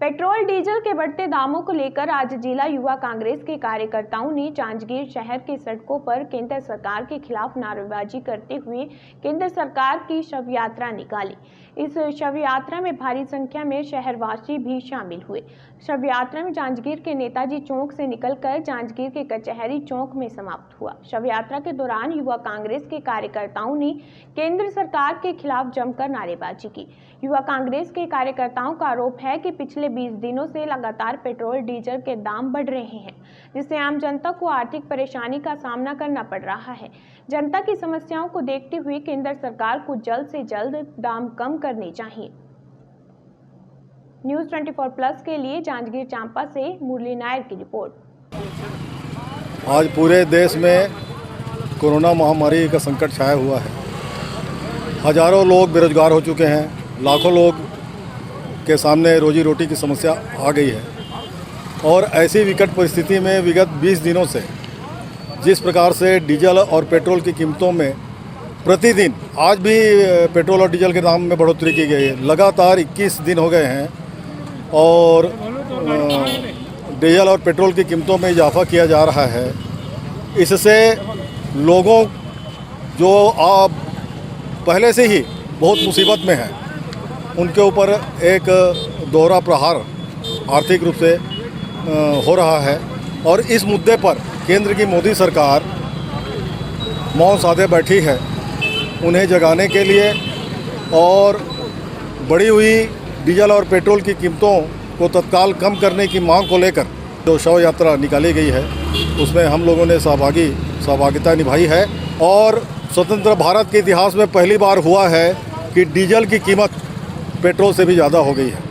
Petrol diesel के बढ़ते दामों को लेकर आज जिला युवा कांग्रेस के कार्यकर्ताओं ने जांजगीर शहर की सड़कों पर केंद्र सरकार के खिलाफ नारेबाजी करते हुए केंद्र सरकार की शव यात्रा निकाली। इस शव यात्रा में भारी संख्या में शहरवासी भी शामिल हुए। शव यात्रा में जांजगीर के नेताजी चौक से निकलकर जांजगीर के कचहरी चौक में समाप्त हुआ। शव यात्रा के दौरान युवा कांग्रेस के कार्यकर्ताओं ने केंद्र सरकार के खिलाफ जमकर नारेबाजी की। युवा कांग्रेस के कार्यकर्ताओं का आरोप है कि पिछले 20 दिनों से लगातार पेट्रोल डीजल के दाम बढ़ रहे हैं, जिससे आम जनता को आर्थिक परेशानी का सामना करना पड़ रहा है। जनता की समस्याओं को देखते हुए केंद्र सरकार को जल्द से जल्द दाम कम करने चाहिए। न्यूज़ 24+ के लिए जांजगीर चांपा से मुरली नायर की रिपोर्ट। आज पूरे देश में कोरोना महामारी का संकट छाया हुआ है। हजारों लोग बेरोजगार हो चुके हैं, लाखों लोग के सामने रोजी रोटी की समस्या आ गई है। और ऐसी विकट परिस्थिति में विगत 20 दिनों से जिस प्रकार से डीजल और पेट्रोल की कीमतों में प्रतिदिन, आज भी पेट्रोल और डीजल के दाम में बढ़ोतरी की गई है। लगातार 21 दिन हो गए हैं और डीजल और पेट्रोल की कीमतों में इजाफा किया जा रहा है। इससे लोगों जो पहले से ही बहुत मुसीबत में हैं, उनके ऊपर एक दोहरा प्रहार आर्थिक रूप से हो रहा है। और इस मुद्दे पर केंद्र की मोदी सरकार मौन साधे बैठी है। उन्हें जगाने के लिए और बढ़ी हुई डीजल और पेट्रोल की कीमतों को तत्काल कम करने की मांग को लेकर जो शव यात्रा निकाली गई है, उसमें हम लोगों ने सहभागिता निभाई है। और स्वतंत्र भारत के इतिहास में पहली बार हुआ है कि डीजल की कीमत पेट्रोल से भी ज़्यादा हो गई है।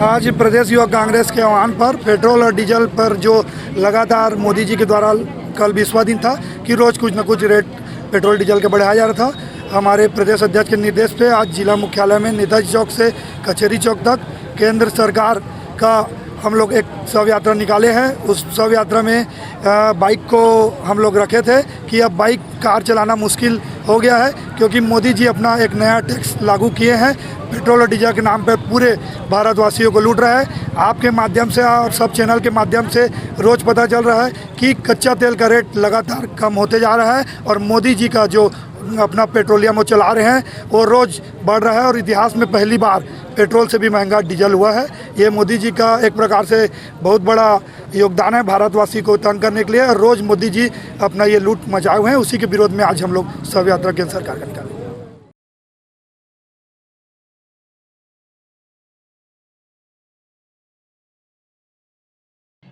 आज प्रदेश युवा कांग्रेस के आह्वान पर पेट्रोल और डीजल पर जो लगातार मोदी जी के द्वारा कल 20वां दिन था कि रोज़ कुछ न कुछ रेट पेट्रोल डीजल के बढ़ाया जा रहा था। हमारे प्रदेश अध्यक्ष के निर्देश पे आज जिला मुख्यालय में नेताजी चौक से कचहरी चौक तक केंद्र सरकार का हम लोग एक शव यात्रा निकाले हैं। उस शव यात्रा में बाइक को हम लोग रखे थे कि अब बाइक कार चलाना मुश्किल हो गया है, क्योंकि मोदी जी अपना एक नया टैक्स लागू किए हैं। पेट्रोल और डीजल के नाम पर पूरे भारतवासियों को लूट रहा है। आपके माध्यम से और सब चैनल के माध्यम से रोज़ पता चल रहा है कि कच्चा तेल का रेट लगातार कम होते जा रहा है और मोदी जी का जो अपना पेट्रोलियम वो चला रहे हैं वो रोज़ बढ़ रहा है। और इतिहास में पहली बार पेट्रोल से भी महंगा डीजल हुआ है। ये मोदी जी का एक प्रकार से बहुत बड़ा योगदान है भारतवासी को तंग करने के लिए। और रोज़ मोदी जी अपना ये लूट मचाए हुए हैं, उसी के विरोध में आज हम लोग शव यात्रा केंद्र सरकार का निकाले।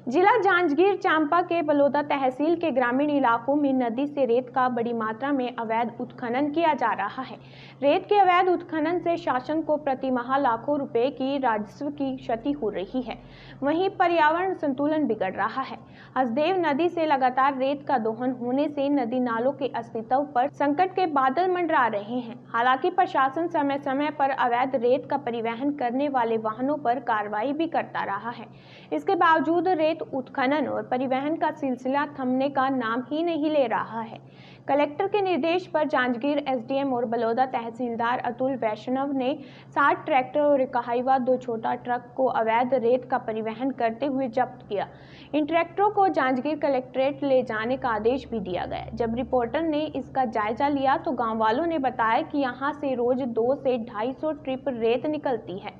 जिला जांजगीर चांपा के बलौदा तहसील के ग्रामीण इलाकों में नदी से रेत का बड़ी मात्रा में अवैध उत्खनन किया जा रहा है। रेत के अवैध उत्खनन से शासन को प्रति माह लाखों रुपए की राजस्व की क्षति हो रही है। वहीं पर्यावरण संतुलन बिगड़ रहा है। हसदेव नदी से लगातार रेत का दोहन होने से नदी नालों के अस्तित्व पर संकट के बादल मंडरा रहे हैं। हालांकि प्रशासन समय समय पर अवैध रेत का परिवहन करने वाले वाहनों पर कार्रवाई भी करता रहा है। इसके बावजूद रेत उत्खनन और परिवहन का सिलसिला थमने का नाम ही नहीं ले रहा है। कलेक्टर के निर्देश पर जांजगीर एसडीएम और बलौदा तहसीलदार अतुल वैष्णव ने 60 ट्रैक्टर और इकाईवा 2 छोटा ट्रक को अवैध रेत का परिवहन करते हुए जब्त किया। इन ट्रैक्टरों को जांजगीर कलेक्ट्रेट ले जाने का आदेश भी दिया गया। जब रिपोर्टर ने इसका जायजा लिया तो गांव वालों ने बताया कि यहां से रोज 2 से 250 ट्रिप रेत निकलती है।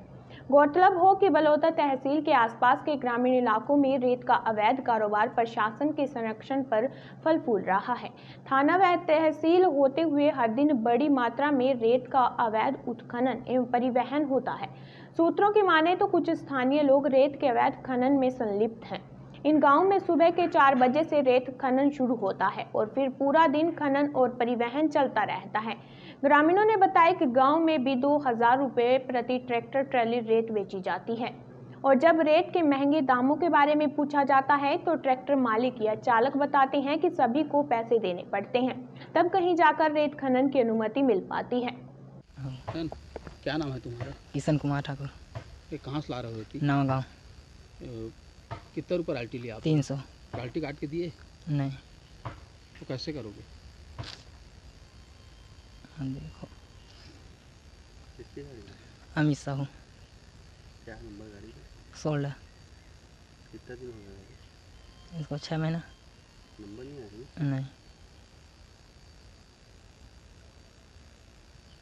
गौरतलब हो कि बलौदा तहसील के आसपास के ग्रामीण इलाकों में रेत का अवैध कारोबार प्रशासन के संरक्षण पर फल फूल रहा है। थाना व तहसील होते हुए हर दिन बड़ी मात्रा में रेत का अवैध उत्खनन एवं परिवहन होता है। सूत्रों की माने तो कुछ स्थानीय लोग रेत के अवैध खनन में संलिप्त हैं। इन गांवों में सुबह के 4 बजे से रेत खनन शुरू होता है और फिर पूरा दिन खनन और परिवहन चलता रहता है। ग्रामीणों ने बताया कि गांव में भी 2000 रुपये प्रति ट्रैक्टर ट्रैली रेत बेची जाती है। और जब रेत के महंगे दामों के बारे में पूछा जाता है तो ट्रैक्टर मालिक या चालक बताते हैं कि सभी को पैसे देने पड़ते हैं, तब कहीं जाकर रेत खनन की अनुमति मिल पाती है। क्या नाम है तुम्हारा? किशन कुमार ठाकुर। ये कहाँ से ला रहे हो? नवा गाँव। कितने रुपये राल्टी लिया आप? 300। राल्टी काट के दिए? नहीं। तो कैसे करोगे? देखो अमित साहू। क्या है नंबर गाड़ी का? 16। कितना दिन हो गया? इसको 6 महीना। नंबर नहीं आ रही? नहीं।